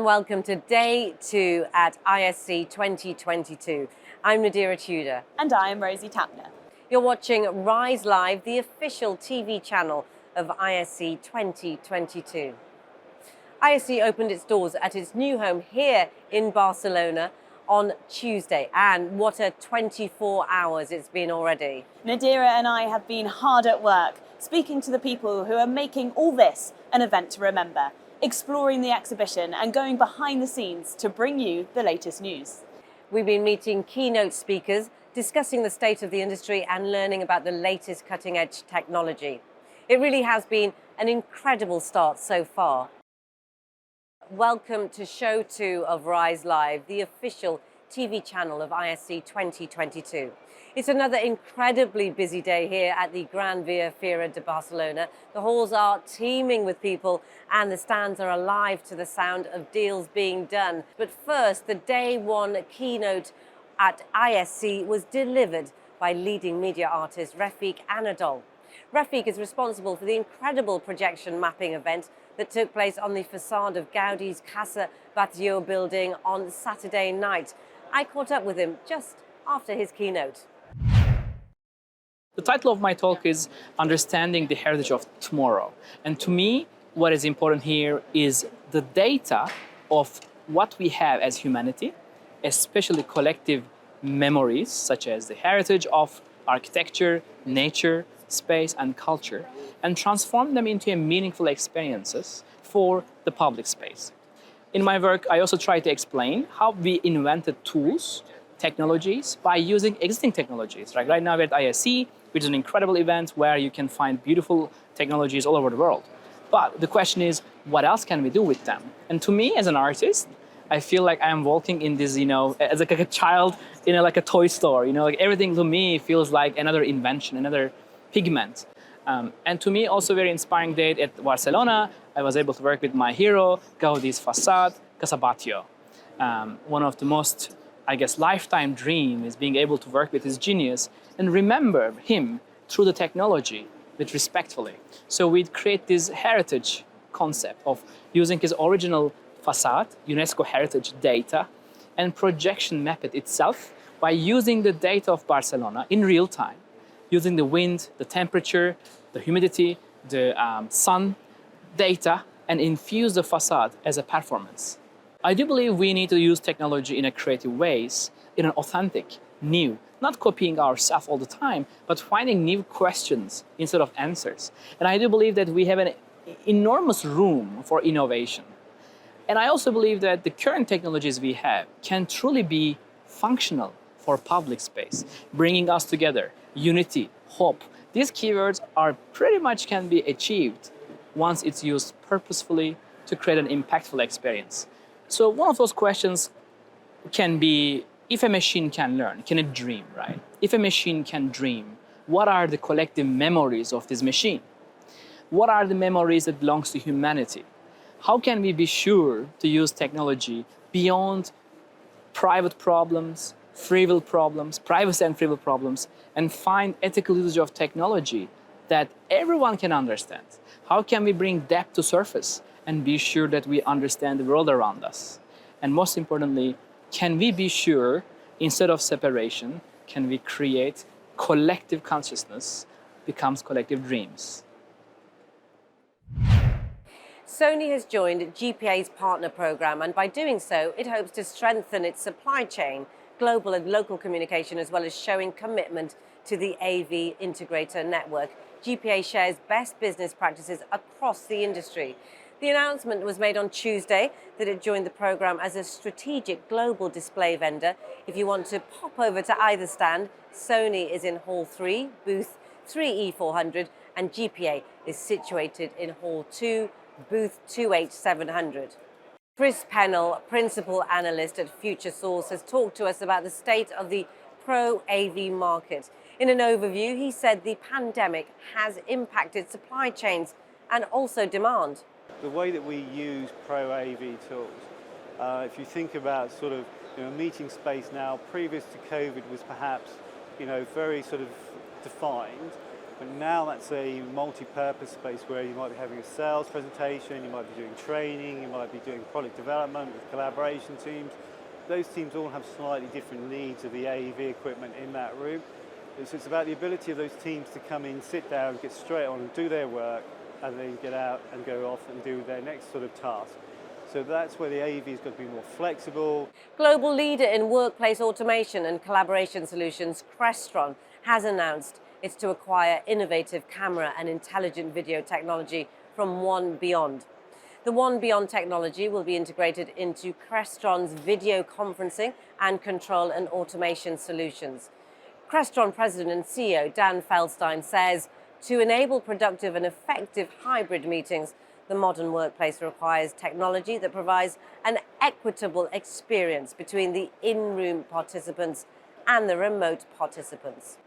and welcome to day 2 at ISE 2022. I'm Nadira Tudor. And I am Rosie Tapner. You're watching Rise.Live, the official TV channel of ISE 2022. ISE opened its doors at its new home here in Barcelona on Tuesday, and what a 24 hours it's been already. Nadira and I have been hard at work, speaking to the people who are making all this an event to remember, exploring the exhibition and going behind the scenes to bring you the latest news. We've been meeting keynote speakers, discussing the state of the industry and learning about the latest cutting-edge technology. It really has been an incredible start so far. Welcome to show 2 of Rise.Live, the official TV channel of ISE 2022. It's another incredibly busy day here at the Gran Via Fira de Barcelona. The halls are teeming with people and the stands are alive to the sound of deals being done. But first, the day 1 keynote at ISE was delivered by leading media artist Refik Anadol. Refik is responsible for the incredible projection mapping event that took place on the facade of Gaudi's Casa Batlló building on Saturday night. I caught up with him just after his keynote. The title of my talk is Understanding the Heritage of Tomorrow. And to me, what is important here is the data of what we have as humanity, especially collective memories, such as the heritage of architecture, nature, space, and culture, and transform them into meaningful experiences for the public space. In my work, I also try to explain how we invented tools, technologies, by using existing technologies. Right now we're at ISE, which is an incredible event where you can find beautiful technologies all over the world. But the question is, what else can we do with them? And to me, as an artist, I feel like I am walking in this, as like a child in like a toy store. Like everything to me feels like another invention, another pigment. And to me, also very inspiring day at Barcelona. I was able to work with my hero, Gaudi's facade, Casa Batlló. One of the most, lifetime dream is being able to work with his genius and remember him through the technology, but respectfully. So we'd create this heritage concept of using his original facade, UNESCO heritage data, and projection map it itself by using the data of Barcelona in real time, using the wind, the temperature, the humidity, the sun data, and infuse the facade as a performance. I do believe we need to use technology in a creative ways, in an authentic, new, not copying ourselves all the time, but finding new questions instead of answers. And I do believe that we have an enormous room for innovation. And I also believe that the current technologies we have can truly be functional for public space, bringing us together, unity, hope. These keywords are pretty much can be achieved once it's used purposefully to create an impactful experience. So one of those questions can be, if a machine can learn, can it dream, right? If a machine can dream, what are the collective memories of this machine? What are the memories that belongs to humanity? How can we be sure to use technology beyond private problems, free will problems, privacy and free will problems, and find ethical usage of technology that everyone can understand? How can we bring depth to surface and be sure that we understand the world around us? And most importantly, can we be sure, instead of separation, can we create collective consciousness becomes collective dreams? Sony has joined GPA's partner program, and by doing so, it hopes to strengthen its supply chain, global and local communication, as well as showing commitment to the AV integrator network. GPA shares best business practices across the industry. The announcement was made on Tuesday that it joined the program as a strategic global display vendor. If you want to pop over to either stand, Sony is in Hall 3, booth 3E400, and GPA is situated in Hall 2, booth 2H700. Chris Pennell, principal analyst at Future Source, has talked to us about the state of the Pro AV market. In an overview, he said the pandemic has impacted supply chains and also demand. The way that we use Pro AV tools, if you think about sort of meeting space now, previous to COVID was perhaps very sort of defined, But now that's a multi-purpose space where you might be having a sales presentation, you might be doing training, you might be doing product development with collaboration teams. Those teams all have slightly different needs of the AV equipment in that room. So it's about the ability of those teams to come in, sit down, get straight on and do their work, and then get out and go off and do their next sort of task. So that's where the AV has got to be more flexible. Global leader in workplace automation and collaboration solutions, Crestron, has announced it's to acquire innovative camera and intelligent video technology from One Beyond. The One Beyond technology will be integrated into Crestron's video conferencing and control and automation solutions. Crestron President and CEO Dan Feldstein says, to enable productive and effective hybrid meetings, the modern workplace requires technology that provides an equitable experience between the in-room participants and the remote participants.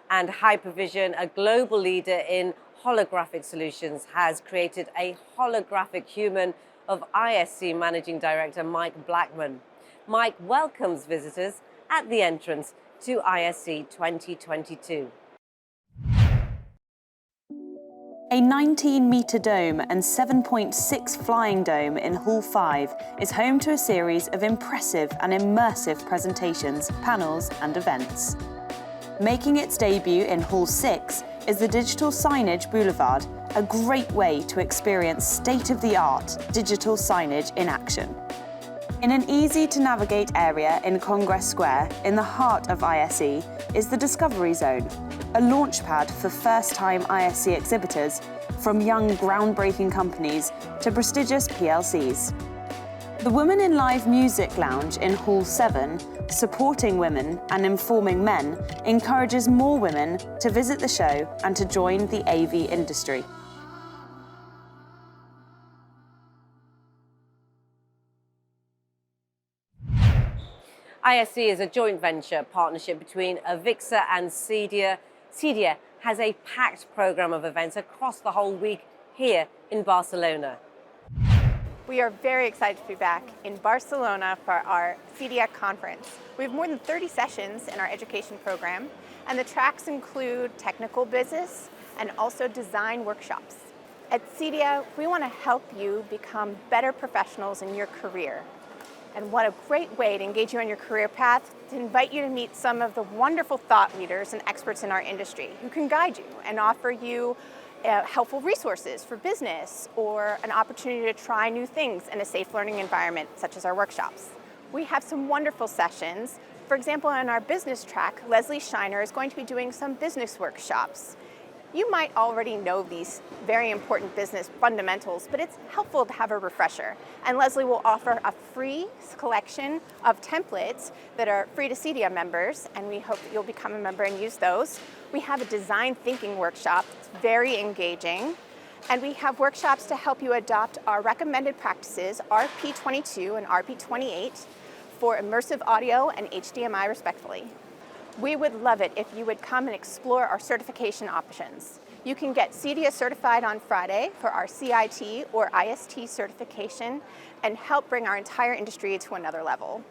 And Hypervision, a global leader in holographic solutions, has created a holographic human of ISE Managing Director Mike Blackman. Mike welcomes visitors at the entrance to ISE 2022. A 19-metre dome and 7.6 flying dome in Hall 5 is home to a series of impressive and immersive presentations, panels and events. Making its debut in Hall 6 is the Digital Signage Boulevard, a great way to experience state-of-the-art digital signage in action. In an easy-to-navigate area in Congress Square, in the heart of ISE, is the Discovery Zone, a launchpad for first-time ISE exhibitors, from young groundbreaking companies to prestigious PLCs. The Women in Live Music Lounge in Hall 7, supporting women and informing men, encourages more women to visit the show and to join the AV industry. ISE is a joint venture partnership between AVIXA and CEDIA. CEDIA has a packed program of events across the whole week here in Barcelona. We are very excited to be back in Barcelona for our CEDIA conference. We have more than 30 sessions in our education program, and the tracks include technical business and also design workshops. At CEDIA, we want to help you become better professionals in your career. And what a great way to engage you on your career path, to invite you to meet some of the wonderful thought leaders and experts in our industry who can guide you and offer you helpful resources for business or an opportunity to try new things in a safe learning environment, such as our workshops. We have some wonderful sessions. For example, on our business track, Leslie Shiner is going to be doing some business workshops. You might already know these very important business fundamentals, but it's helpful to have a refresher. And Leslie will offer a free collection of templates that are free to CEDIA members, and we hope that you'll become a member and use those. We have a design thinking workshop. It's very engaging. And we have workshops to help you adopt our recommended practices, RP22 and RP28, for immersive audio and HDMI respectively. We would love it if you would come and explore our certification options. You can get CEDIA certified on Friday for our CIT or IST certification and help bring our entire industry to another level.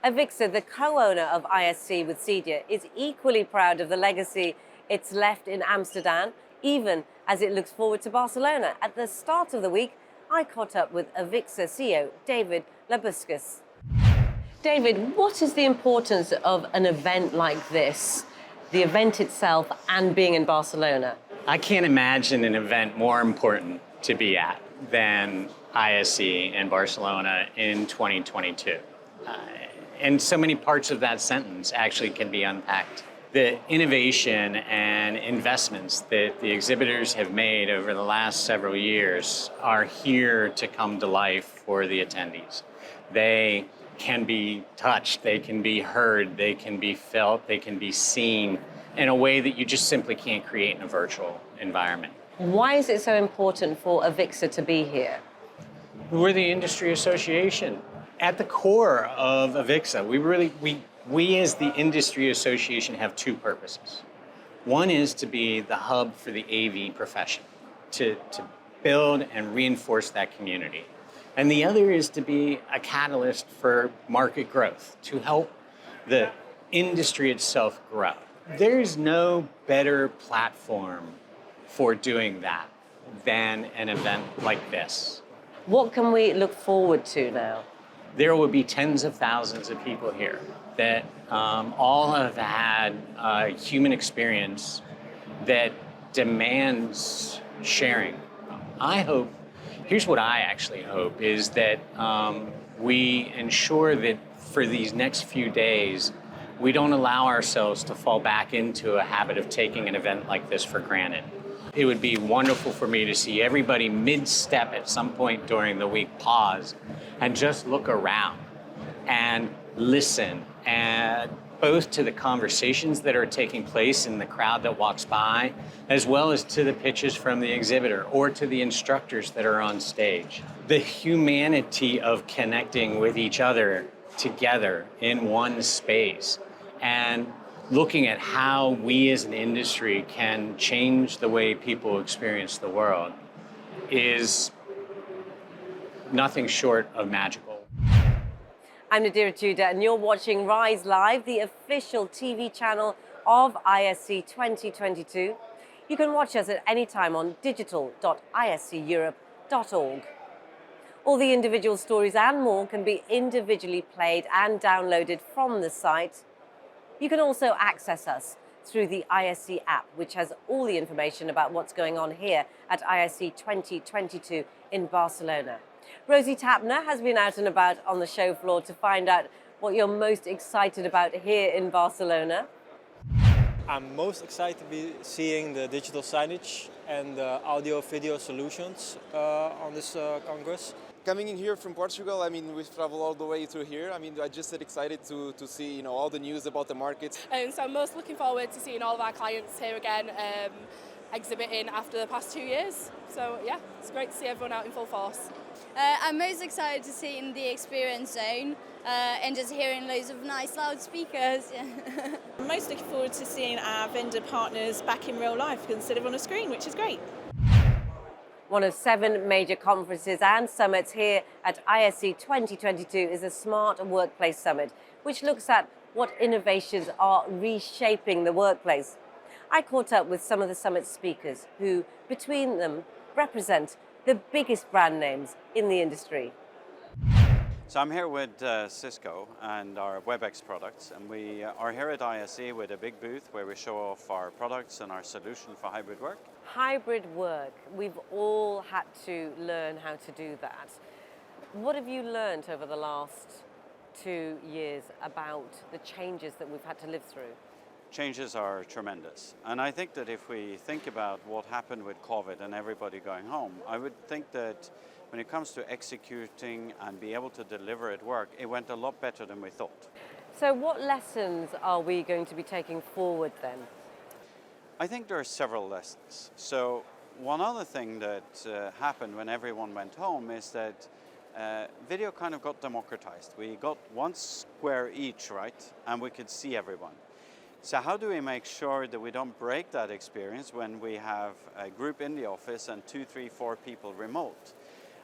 AVIXA, the co-owner of ISE with CEDIA, is equally proud of the legacy it's left in Amsterdam, even as it looks forward to Barcelona. At the start of the week, I caught up with AVIXA CEO David Labuskes. David, what is the importance of an event like this, the event itself and being in Barcelona? I can't imagine an event more important to be at than ISE in Barcelona in 2022. And so many parts of that sentence actually can be unpacked. The innovation and investments that the exhibitors have made over the last several years are here to come to life for the attendees. They can be touched, they can be heard, they can be felt, they can be seen in a way that you just simply can't create in a virtual environment. Why is it so important for AVIXA to be here? We're the industry association. At the core of AVIXA, we as the industry association have two purposes. One is to be the hub for the AV profession, to build and reinforce that community. And the other is to be a catalyst for market growth, to help the industry itself grow. There's no better platform for doing that than an event like this. What can we look forward to now? There will be tens of thousands of people here that all have had a human experience that demands sharing. I hope, here's what I actually hope, is that we ensure that for these next few days, we don't allow ourselves to fall back into a habit of taking an event like this for granted. It would be wonderful for me to see everybody mid-step at some point during the week pause and just look around and listen, and both to the conversations that are taking place in the crowd that walks by, as well as to the pitches from the exhibitor or to the instructors that are on stage. The humanity of connecting with each other together in one space and looking at how we as an industry can change the way people experience the world is nothing short of magical. I'm Nadira Tudor, and you're watching Rise Live, the official TV channel of ISE 2022. You can watch us at any time on digital.isceeurope.org. All the individual stories and more can be individually played and downloaded from the site. You can also access us through the ISE app, which has all the information about what's going on here at ISE 2022 in Barcelona. Rosie Tapner has been out and about on the show floor to find out what you're most excited about here in Barcelona. I'm most excited to be seeing the digital signage and the audio-video solutions on this Congress. Coming in here from Portugal, I mean, we've traveled all the way through here. I mean, I just excited to see, all the news about the markets. So I'm most looking forward to seeing all of our clients here again, exhibiting after the past 2 years. So yeah, it's great to see everyone out in full force. I'm most excited to see in the experience zone and just hearing loads of nice loudspeakers. I'm most looking forward to seeing our vendor partners back in real life instead of on a screen, which is great. One of 7 major conferences and summits here at ISE 2022 is the Smart Workplace Summit, which looks at what innovations are reshaping the workplace. I caught up with some of the summit speakers who, between them, represent the biggest brand names in the industry. So I'm here with Cisco and our WebEx products, and we are here at ISE with a big booth where we show off our products and our solution for hybrid work. Hybrid work, we've all had to learn how to do that. What have you learned over the last 2 years about the changes that we've had to live through? Changes are tremendous. And I think that if we think about what happened with COVID and everybody going home, I would think that when it comes to executing and be able to deliver at work, it went a lot better than we thought. So what lessons are we going to be taking forward then? I think there are several lessons. So one other thing that happened when everyone went home is that video kind of got democratized. We got one square each, right? And we could see everyone. So how do we make sure that we don't break that experience when we have a group in the office and 2, 3, 4 people remote?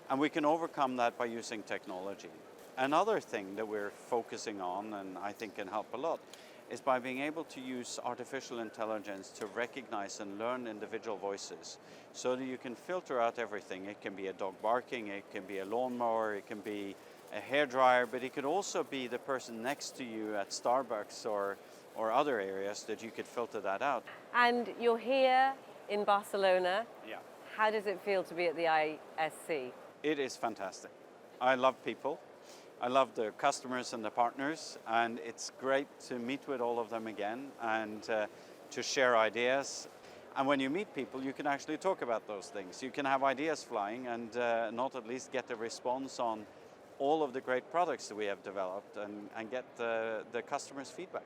And we can overcome that by using technology. Another thing that we're focusing on, and I think can help a lot, is by being able to use artificial intelligence to recognize and learn individual voices so that you can filter out everything. It can be a dog barking, it can be a lawnmower, it can be a hairdryer, but it could also be the person next to you at Starbucks or other areas that you could filter that out. And you're here in Barcelona. Yeah. How does it feel to be at the ISE? It is fantastic. I love people. I love the customers and the partners, and it's great to meet with all of them again and to share ideas. And when you meet people, you can actually talk about those things. You can have ideas flying and not at least get a response on all of the great products that we have developed and get the customers' feedback.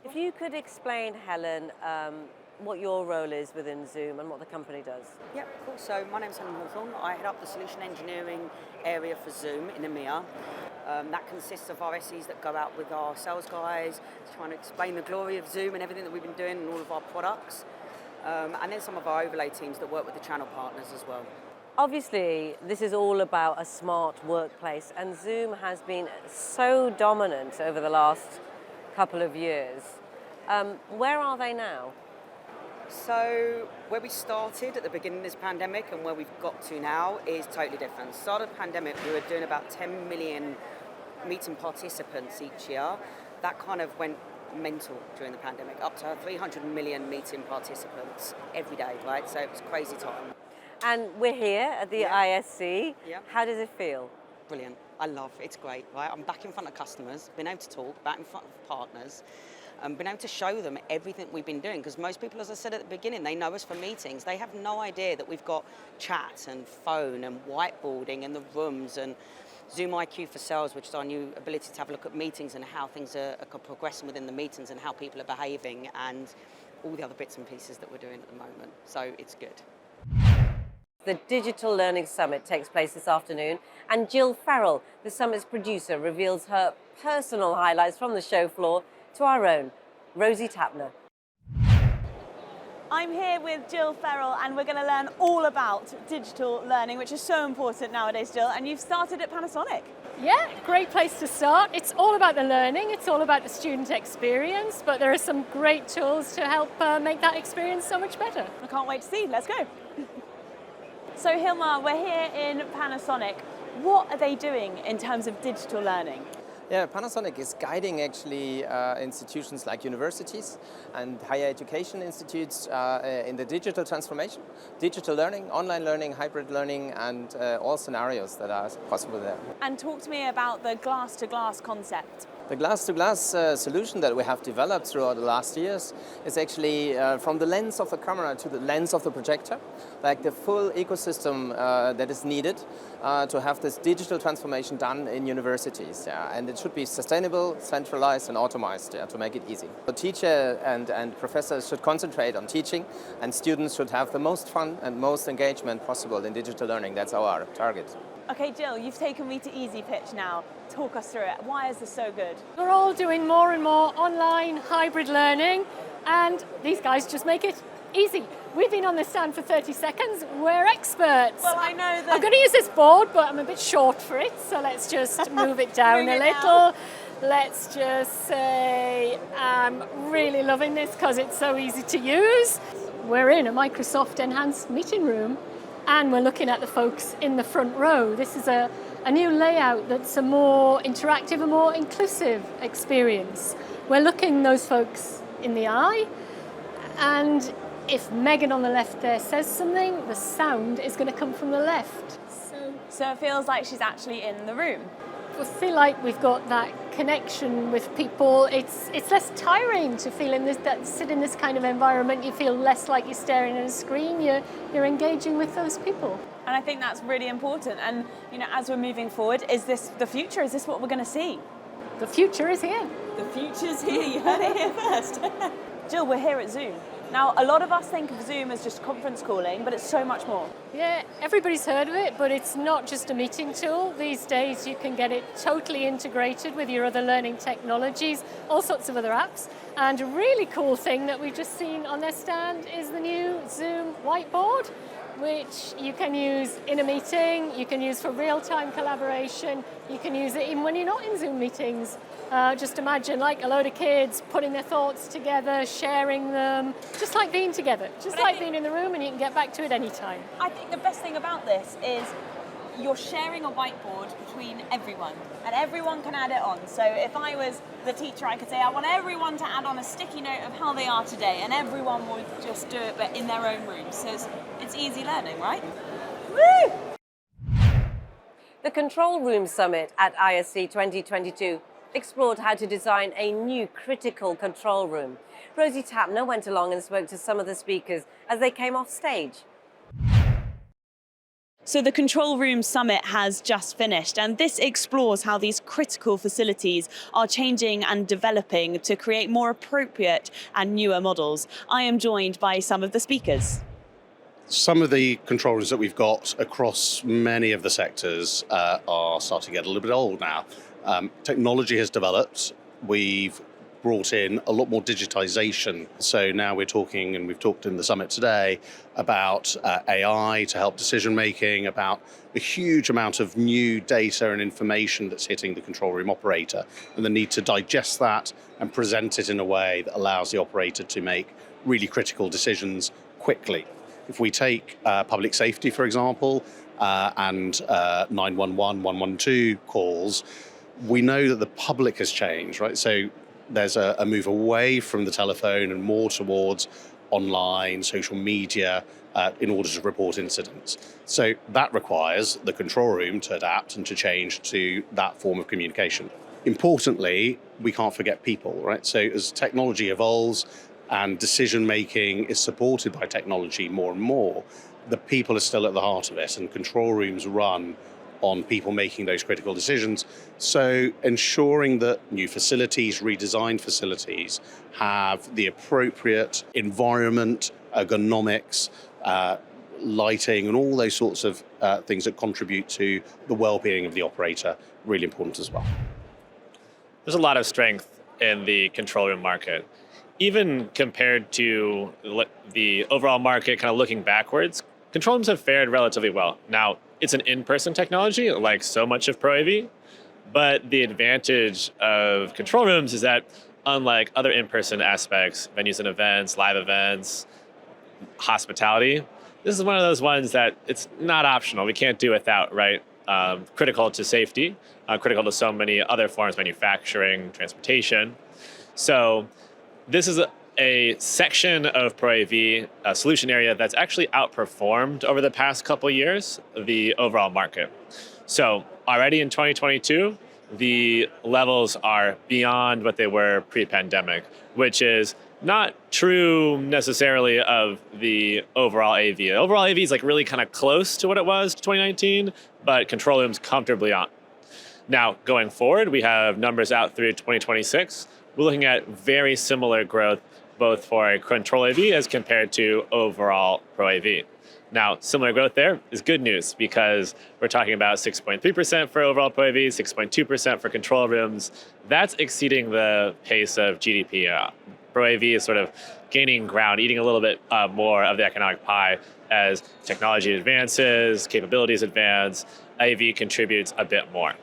If you could explain, Helen, what your role is within Zoom and what the company does. Yep, cool. So my name's Helen Hawthorne. I head up the solution engineering area for Zoom in EMEA. That consists of our SEs that go out with our sales guys, trying to explain the glory of Zoom and everything that we've been doing and all of our products. And then some of our overlay teams that work with the channel partners as well. Obviously, this is all about a smart workplace, and Zoom has been so dominant over the last couple of years. Where are they now? So where we started at the beginning of this pandemic and where we've got to now is totally different. Start of the pandemic, we were doing about 10 million meeting participants each year. That kind of went mental during the pandemic, up to 300 million meeting participants every day, right? So it was a crazy time. And we're here at the ISE. Yeah. How does it feel? Brilliant. I love it. It's great, right? I'm back in front of customers, been able to talk, back in front of partners, been able to show them everything we've been doing. Because most people, as I said at the beginning, they know us from meetings. They have no idea that we've got chat and phone and whiteboarding in the rooms and Zoom IQ for Sales, which is our new ability to have a look at meetings and how things are progressing within the meetings and how people are behaving and all the other bits and pieces that we're doing at the moment. So it's good. The Digital Learning Summit takes place this afternoon, and Gill Ferrell, the summit's producer, reveals her personal highlights from the show floor to our own Rosie Tapner. I'm here with Gill Ferrell and we're going to learn all about digital learning, which is so important nowadays, Gill, and you've started at Panasonic. Yeah, great place to start. It's all about the learning, it's all about the student experience, but there are some great tools to help make that experience so much better. I can't wait to see, let's go. So Hilmar, we're here in Panasonic. What are they doing in terms of digital learning? Yeah, Panasonic is guiding actually institutions like universities and higher education institutes in the digital transformation, digital learning, online learning, hybrid learning, and all scenarios that are possible there. And talk to me about the glass-to-glass concept. The glass-to-glass solution that we have developed throughout the last years is actually from the lens of the camera to the lens of the projector, like the full ecosystem that is needed to have this digital transformation done in universities. And it should be sustainable, centralized and automized to make it easy. The teacher and professors should concentrate on teaching, and students should have the most fun and most engagement possible in digital learning. That's our target. Okay, Gill, you've taken me to Easy Pitch now. Talk us through it. Why is this so good? We're all doing more and more online hybrid learning, and these guys just make it easy. We've been on this stand for 30 seconds. We're experts. Well, I know that. I'm going to use this board, but I'm a bit short for it, so let's just move it down a little. Let's just say I'm really loving this because it's so easy to use. We're in a Microsoft Enhanced Meeting Room, and we're looking at the folks in the front row. This is a new layout that's a more interactive, a more inclusive experience. We're looking those folks in the eye, and if Megan on the left there says something, the sound is going to come from the left. So it feels like she's actually in the room. We feel like we've got that connection with people. It's less tiring to feel sit in this kind of environment. You feel less like you're staring at a screen. You're engaging with those people. And I think that's really important. And as we're moving forward, is this the future? Is this what we're going to see? The future is here. The future's here. You heard it here first. Gill, we're here at Zoom. Now, a lot of us think of Zoom as just conference calling, but it's so much more. Yeah, everybody's heard of it, but it's not just a meeting tool. These days, you can get it totally integrated with your other learning technologies, all sorts of other apps. And a really cool thing that we've just seen on their stand is the new Zoom whiteboard, which you can use in a meeting, you can use for real-time collaboration, you can use it even when you're not in Zoom meetings. Just imagine like a load of kids putting their thoughts together, sharing them, just like being together, just like being in the room, and you can get back to it anytime. I think the best thing about this is you're sharing a whiteboard between everyone, and everyone can add it on. So if I was the teacher, I could say, I want everyone to add on a sticky note of how they are today, and everyone would just do it, but in their own room. So it's easy learning, right? Woo! The Control Room Summit at ISE 2022 explored how to design a new critical control room. Rosie Tapner went along and spoke to some of the speakers as they came off stage. So the Control Room Summit has just finished, and this explores how these critical facilities are changing and developing to create more appropriate and newer models. I am joined by some of the speakers. Some of the control rooms that we've got across many of the sectors are starting to get a little bit old now. Technology has developed. We've brought in a lot more digitization. So now we're talking, and we've talked in the summit today, about AI to help decision making, about a huge amount of new data and information that's hitting the control room operator, and the need to digest that and present it in a way that allows the operator to make really critical decisions quickly. If we take public safety, for example, and 911, 112 calls, we know that the public has changed, right? So there's a move away from the telephone and more towards online, social media, in order to report incidents. So that requires the control room to adapt and to change to that form of communication. Importantly, we can't forget people, right? So as technology evolves and decision making is supported by technology more and more, the people are still at the heart of it, and control rooms run on people making those critical decisions. So ensuring that new facilities, redesigned facilities, have the appropriate environment, ergonomics, lighting, and all those sorts of things that contribute to the well-being of the operator, really important as well. There's a lot of strength in the control room market. Even compared to the overall market, kind of looking backwards, control rooms have fared relatively well. Now, it's an in-person technology, like so much of Pro AV, but the advantage of control rooms is that unlike other in-person aspects, venues and events, live events, hospitality, this is one of those ones that it's not optional. We can't do without, right? Critical to safety, critical to so many other forms, manufacturing, transportation. So this is a section of Pro AV, a solution area that's actually outperformed over the past couple years the overall market. So already in 2022, the levels are beyond what they were pre-pandemic, which is not true necessarily of the overall AV. Overall AV is like really kind of close to what it was 2019, but control rooms comfortably on. Now, going forward, we have numbers out through 2026. We're looking at very similar growth both for a control AV as compared to overall Pro AV. Now, similar growth there is good news because we're talking about 6.3% for overall Pro AV, 6.2% for control rooms. That's exceeding the pace of GDP. Pro AV is sort of gaining ground, eating a little bit more of the economic pie as technology advances, capabilities advance, AV contributes a bit more.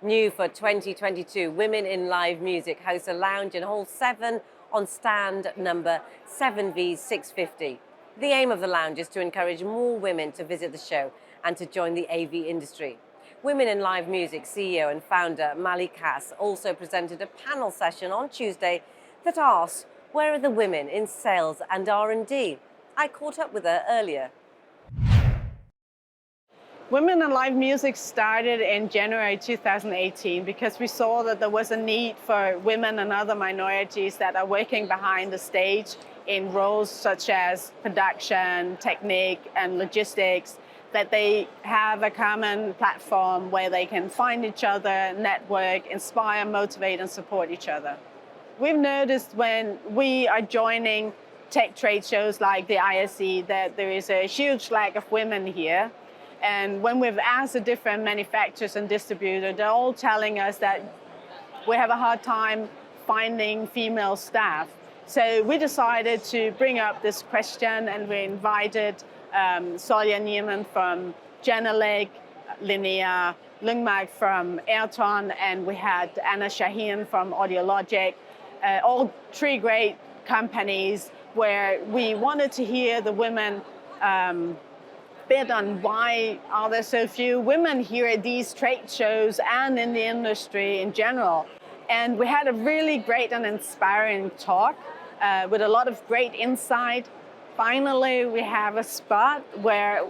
New for 2022, Women in Live Music hosts a lounge in Hall 7 on stand number 7V650. The aim of the lounge is to encourage more women to visit the show and to join the AV industry. Women in Live Music CEO and founder Mali Kass also presented a panel session on Tuesday that asked, where are the women in sales and R&D? I caught up with her earlier. Women in Live Music started in January 2018 because we saw that there was a need for women and other minorities that are working behind the stage in roles such as production, technique, and logistics, that they have a common platform where they can find each other, network, inspire, motivate, and support each other. We've noticed when we are joining tech trade shows like the ISE that there is a huge lack of women here. And when we've asked the different manufacturers and distributors, they're all telling us that we have a hard time finding female staff. So we decided to bring up this question, and we invited Solja Niemann from Genelec, Linnea Lundmark from Ayrton, and we had Anna Shaheen from Audiologic, all three great companies where we wanted to hear the women bit on why are there so few women here at these trade shows and in the industry in general. And we had a really great and inspiring talk with a lot of great insight. Finally, we have a spot where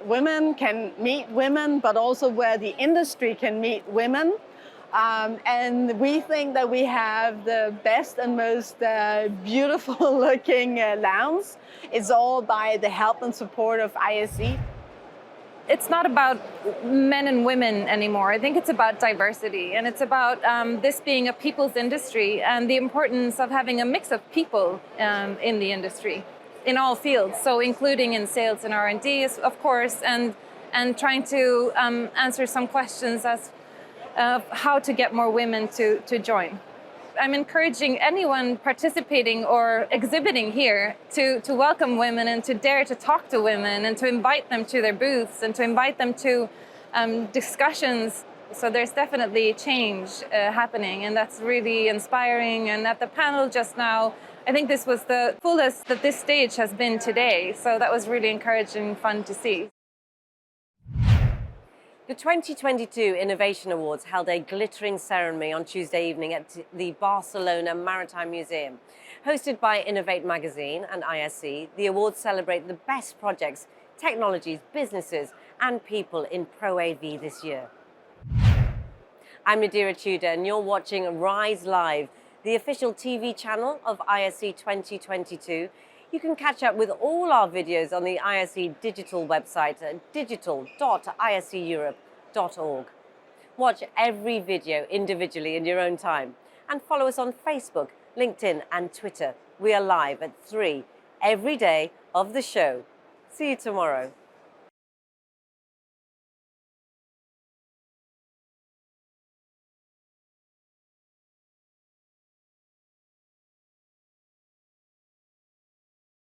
women can meet women, but also where the industry can meet women. And we think that we have the best and most beautiful looking lounge. It's all by the help and support of ISE. It's not about men and women anymore. I think it's about diversity, and it's about this being a people's industry and the importance of having a mix of people in the industry, in all fields. So including in sales and R&D, of course, and trying to answer some questions as how to get more women to join. I'm encouraging anyone participating or exhibiting here to welcome women and to dare to talk to women and to invite them to their booths and to invite them to discussions. So there's definitely change happening, and that's really inspiring. And at the panel just now, I think this was the fullest that this stage has been today. So that was really encouraging and fun to see. The 2022 Innovation Awards held a glittering ceremony on Tuesday evening at the Barcelona Maritime Museum. Hosted by Innovate Magazine and ISE, the awards celebrate the best projects, technologies, businesses, and people in Pro AV this year. I'm Nadira Tudor, and you're watching Rise.Live, the official TV channel of ISE 2022. You can catch up with all our videos on the ISE digital website at digital.iseeurope.org. Watch every video individually in your own time, and follow us on Facebook, LinkedIn, and Twitter. We are live at 3 every day of the show. See you tomorrow.